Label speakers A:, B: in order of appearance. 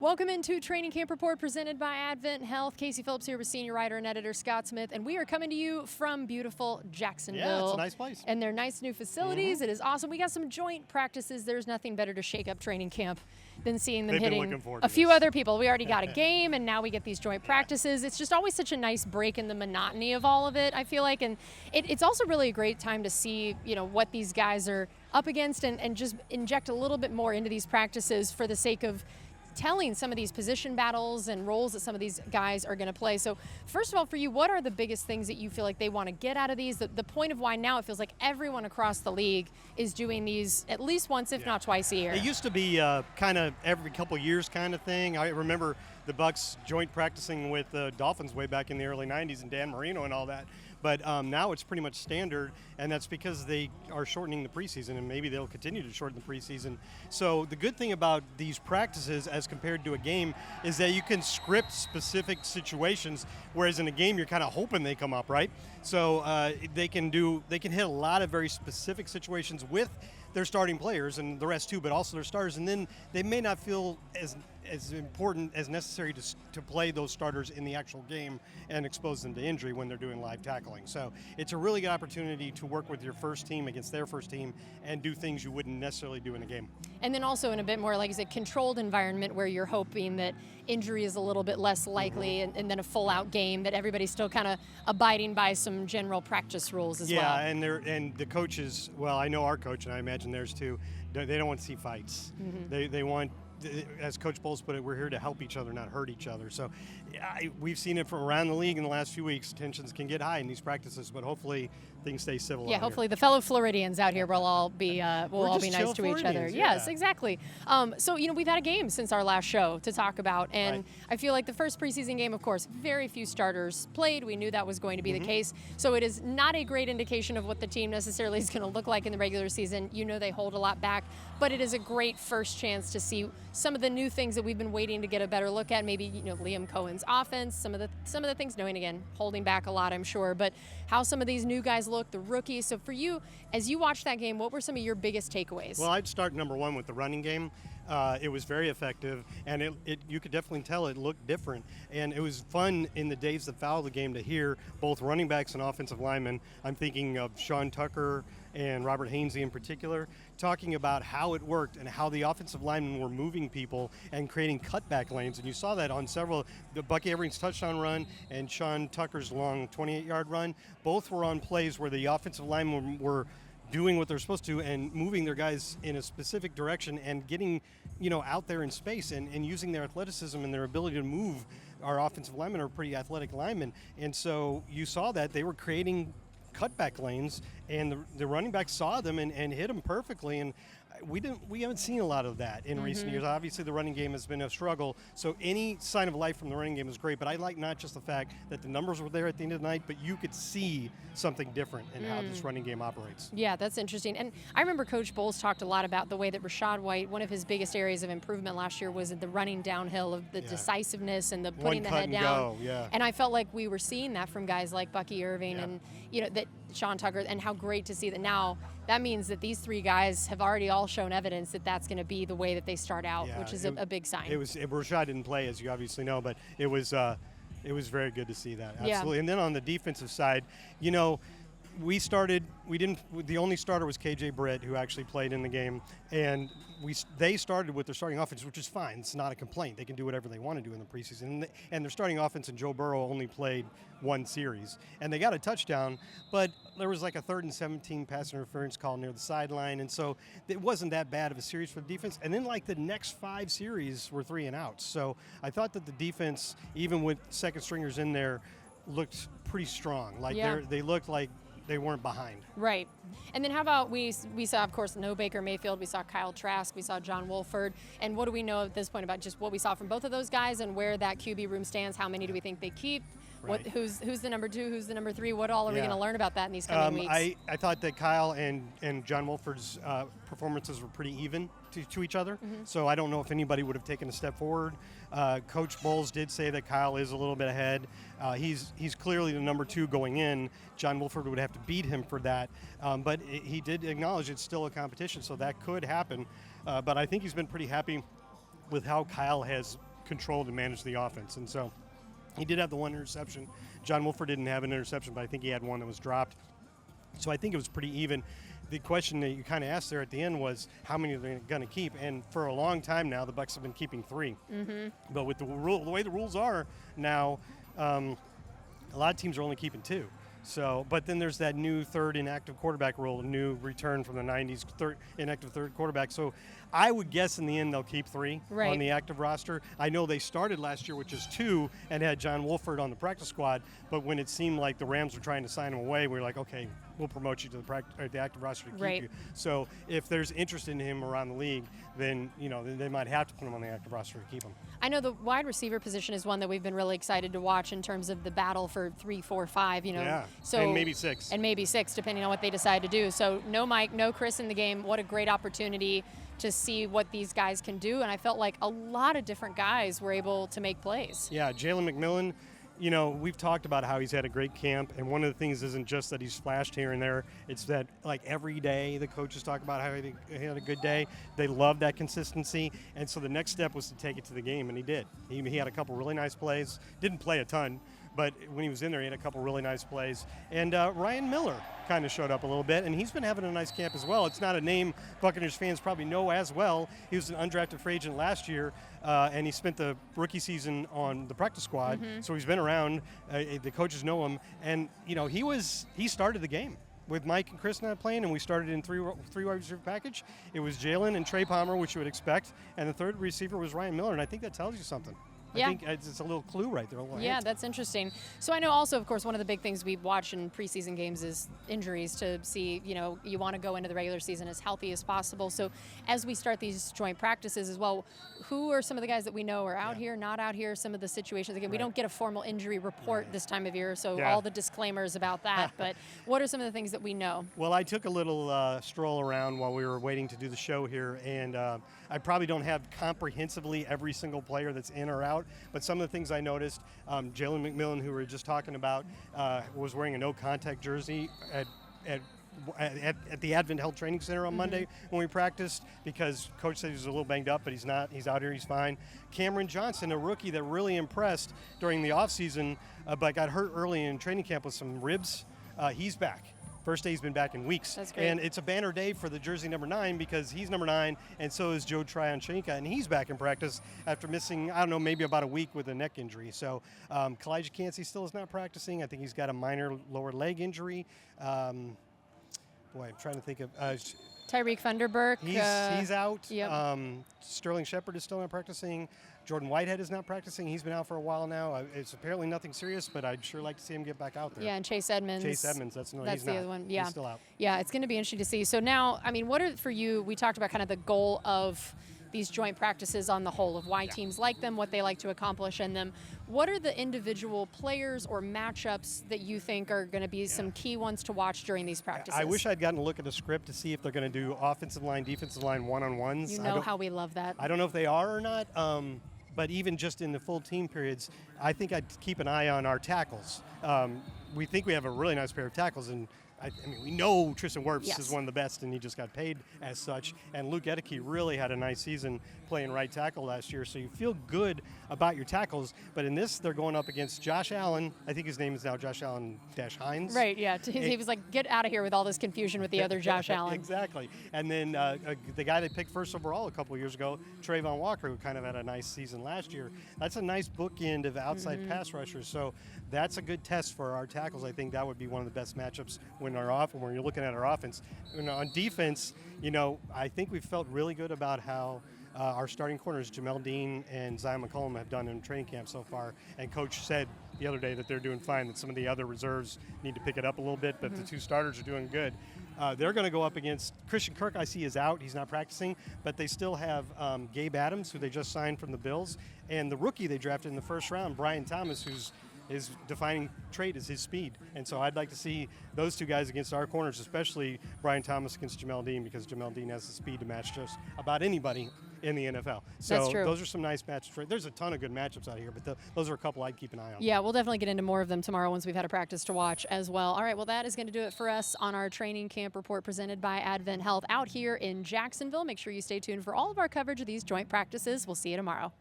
A: Welcome into Training Camp Report presented by Advent Health. Casey Phillips here with senior writer and editor Scott Smith, and we are coming to you from beautiful Jacksonville.
B: Yeah, it's a nice place.
A: And their nice new facilities. It is awesome. We got some joint practices. There's nothing better to shake up training camp than seeing them hitting a few other people. We already got a game, and now we get these joint practices. It's just always such a nice break in the monotony of all of it, I feel like. And it's also really a great time to see, what these guys are up against and just inject a little bit more into these practices for the sake of telling some of these position battles and roles that some of these guys are going to play. So first of all, for you, what are the biggest things that you feel like they want to get out of these? The point of why now it feels like everyone across the league is doing these at least once, if not twice a year.
B: It used to be kind of every couple years kind of thing. I remember the Bucs joint practicing with the Dolphins way back in the early 90s and Dan Marino and all that. But now it's pretty much standard, and that's because they are shortening the preseason, and maybe they'll continue to shorten the preseason. So the good thing about these practices as compared to a game is that you can script specific situations, whereas in a game you're kind of hoping they come up, right? So they can hit a lot of very specific situations with their starting players and the rest too, but also their starters, and then they may not feel as important as necessary to play those starters in the actual game and expose them to injury when they're doing live tackling. So it's a really good opportunity to work with your first team against their first team and do things you wouldn't necessarily do in a game.
A: And then also in a bit more, like I said, controlled environment where you're hoping that injury is a little bit less likely and then a full-out game, that everybody's still kind of abiding by some general practice rules as well.
B: Yeah, and the coaches, well, I know our coach, and I imagine theirs too, they don't want to see fights. They want, as Coach Bowles put it, we're here to help each other, not hurt each other. So we've seen it from around the league in the last few weeks. Tensions can get high in these practices, but hopefully things stay civil.
A: Yeah, hopefully the fellow Floridians out here will all be nice to each other.
B: Yeah.
A: Yes, exactly. So we've had a game since our last show to talk about, and I feel like the first preseason game, of course, very few starters played. We knew that was going to be the case. So it is not a great indication of what the team necessarily is going to look like in the regular season. They hold a lot back, but it is a great first chance to see some of the new things that we've been waiting to get a better look at. Maybe Liam Cohen's offense, some of the things, knowing again holding back a lot, I'm sure, but how some of these new guys look, the rookies. So for you, as you watched that game, what were some of your biggest takeaways?
B: Well, I'd start number one with the running game. It was very effective, and you could definitely tell it looked different. And it was fun in the days that followed the game to hear both running backs and offensive linemen. I'm thinking of Sean Tucker and Robert Hainsey in particular, talking about how it worked and how the offensive linemen were moving people and creating cutback lanes. And you saw that on several, the Bucky Evering's touchdown run and Sean Tucker's long 28-yard run. Both were on plays where the offensive linemen were doing what they're supposed to and moving their guys in a specific direction and getting, out there in space and using their athleticism and their ability to move. Our offensive linemen are pretty athletic linemen. And so you saw that they were creating cutback lanes, and the running back saw them and hit them perfectly. And we haven't seen a lot of that in recent years. Obviously, the running game has been a struggle. So any sign of life from the running game is great. But I like not just the fact that the numbers were there at the end of the night, but you could see something different in how this running game operates.
A: Yeah, that's interesting. And I remember Coach Bowles talked a lot about the way that Rachaad White, one of his biggest areas of improvement last year was the running downhill, of the decisiveness and the putting the head down. And I felt like we were seeing that from guys like Bucky Irving and that Sean Tucker, and how great to see that now. That means that these three guys have already all shown evidence that that's going to be the way that they start out, which is a big sign.
B: Rachaad didn't play, as you obviously know, but it was very good to see that. Absolutely. Yeah. And then on the defensive side, the only starter was KJ Britt, who actually played in the game, and they started with their starting offense, which is fine. It's not a complaint. They can do whatever they want to do in the preseason. And their starting offense and Joe Burrow only played one series. And they got a touchdown, but there was like a 3rd and 17 pass interference call near the sideline. And so it wasn't that bad of a series for the defense. And then the next 5 series were 3 and outs. So I thought that the defense, even with second stringers in there, looked pretty strong. They looked like they weren't behind.
A: Right. And then how about we saw, of course, no Baker Mayfield. We saw Kyle Trask. We saw John Wolford. And what do we know at this point about just what we saw from both of those guys and where that QB room stands? How many do we think they keep? Right. Who's the number 2? Who's the number 3? What all are we going to learn about that in these coming weeks?
B: I thought that Kyle and John Wolford's performances were pretty even to each other. So I don't know if anybody would have taken a step forward. Coach Bowles did say that Kyle is a little bit ahead. He's clearly the number 2 going in. John Wolford would have to beat him for that. But he did acknowledge it's still a competition, so that could happen. But I think he's been pretty happy with how Kyle has controlled and managed the offense. And so he did have the one interception. John Wolford didn't have an interception, but I think he had one that was dropped. So I think it was pretty even. The question that you kind of asked there at the end was how many are they going to keep? And for a long time now, the Bucs have been keeping 3. But with the way the rules are now, a lot of teams are only keeping 2. So, but then there's that new third inactive quarterback rule, a new return from the 90s, inactive third quarterback. So I would guess in the end they'll keep 3 on the active roster. I know they started last year with just 2 and had John Wolford on the practice squad, but when it seemed like the Rams were trying to sign him away, we were like, okay, we'll promote you to the active roster to keep you. So if there's interest in him around the league, then they might have to put him on the active roster to keep him.
A: I know the wide receiver position is one that we've been really excited to watch in terms of the battle for 3, 4, 5.
B: So and maybe 6.
A: And maybe 6, depending on what they decide to do. So no Mike, no Chris in the game. What a great opportunity to see what these guys can do. And I felt like a lot of different guys were able to make plays.
B: Yeah, Jalen McMillan, we've talked about how he's had a great camp, and one of the things isn't just that he's flashed here and there. It's that, like, every day the coaches talk about how he had a good day. They love that consistency, and so the next step was to take it to the game, and he did. He had a couple really nice plays. Didn't play a ton, but when he was in there, he had a couple really nice plays. And Ryan Miller kind of showed up a little bit, and he's been having a nice camp as well. It's not a name Buccaneers fans probably know as well. He was an undrafted free agent last year, and he spent the rookie season on the practice squad, so he's been around. The coaches know him, and he started the game with Mike and Chris not playing, and we started in three wide receiver package. It was Jalen and Trey Palmer, which you would expect, and the third receiver was Ryan Miller, and I think that tells you something. I think it's a little clue right there.
A: Yeah, that's interesting. So I know also, of course, one of the big things we watch in preseason games is injuries to see, you want to go into the regular season as healthy as possible. So as we start these joint practices as well, who are some of the guys that we know are out here, not out here, some of the situations? Again, we don't get a formal injury report this time of year, so all the disclaimers about that. But what are some of the things that we know?
B: Well, I took a little stroll around while we were waiting to do the show here, and I probably don't have comprehensively every single player that's in or out, but some of the things I noticed, Jalen McMillan, who we were just talking about, was wearing a no-contact jersey at the Advent Health Training Center on Monday when we practiced, because Coach said he was a little banged up, but he's not. He's out here. He's fine. Cameron Johnson, a rookie that really impressed during the offseason, but got hurt early in training camp with some ribs. He's back. First day he's been back in weeks.
A: That's great.
B: And it's a banner day for the jersey number 9 because he's number 9, and so is Joe Tryon-Shenka, and he's back in practice after missing, I don't know, maybe about a week with a neck injury. So Kalijah Cansey still is not practicing. I think he's got a minor lower leg injury. I'm trying to think of
A: Tyreek Funderburk.
B: He's out.
A: Yep.
B: Sterling Shepard is still not practicing. Jordan Whitehead is not practicing. He's been out for a while now. It's apparently nothing serious, but I'd sure like to see him get back out there.
A: Yeah, and Chase Edmonds.
B: That's
A: he's the
B: not.
A: other one. Yeah.
B: He's still out.
A: Yeah, it's going to be interesting to see. So now, I mean, what are, for you, we talked about kind of the goal of these joint practices on the whole, of why teams like them, what they like to accomplish in them. What are the individual players or matchups that you think are going to be some key ones to watch during these practices?
B: I wish I'd gotten a look at the script to see if they're going to do offensive line, defensive line, one-on-ones.
A: You know how we love that.
B: I don't know if they are or not. But even just in the full team periods, I think I'd keep an eye on our tackles. We think we have a really nice pair of tackles, and I mean, we know Tristan Wirfs is one of the best, and he just got paid as such. And Luke Edeke really had a nice season playing right tackle last year, so you feel good about your tackles. But in this, they're going up against Josh Allen. I think his name is now Josh Allen-Hines.
A: Right, yeah. He was like, get out of here with all this confusion with the other Josh Allen.
B: Exactly. And then the guy they picked first overall a couple of years ago, Trayvon Walker, who kind of had a nice season last year. That's a nice bookend of outside pass rushers. So that's a good test for our tackles. I think that would be one of the best matchups when you're looking at our offense. On defense, I think we've felt really good about how our starting corners, Jamel Dean and Zion McCollum, have done in training camp so far. And Coach said the other day that they're doing fine, that some of the other reserves need to pick it up a little bit, but the 2 starters are doing good. They're going to go up against Christian Kirk. I see is out. He's not practicing, but they still have Gabe Adams, who they just signed from the Bills, and the rookie they drafted in the first round, Brian Thomas, his defining trait is his speed. And so I'd like to see those 2 guys against our corners, especially Brian Thomas against Jamel Dean, because Jamel Dean has the speed to match just about anybody in the NFL. So
A: That's true.
B: Those are some nice matchups. There's a ton of good matchups out here, but those are a couple I'd keep an eye on.
A: Yeah, we'll definitely get into more of them tomorrow once we've had a practice to watch as well. All right, well, that is going to do it for us on our training camp report presented by Advent Health out here in Jacksonville. Make sure you stay tuned for all of our coverage of these joint practices. We'll see you tomorrow.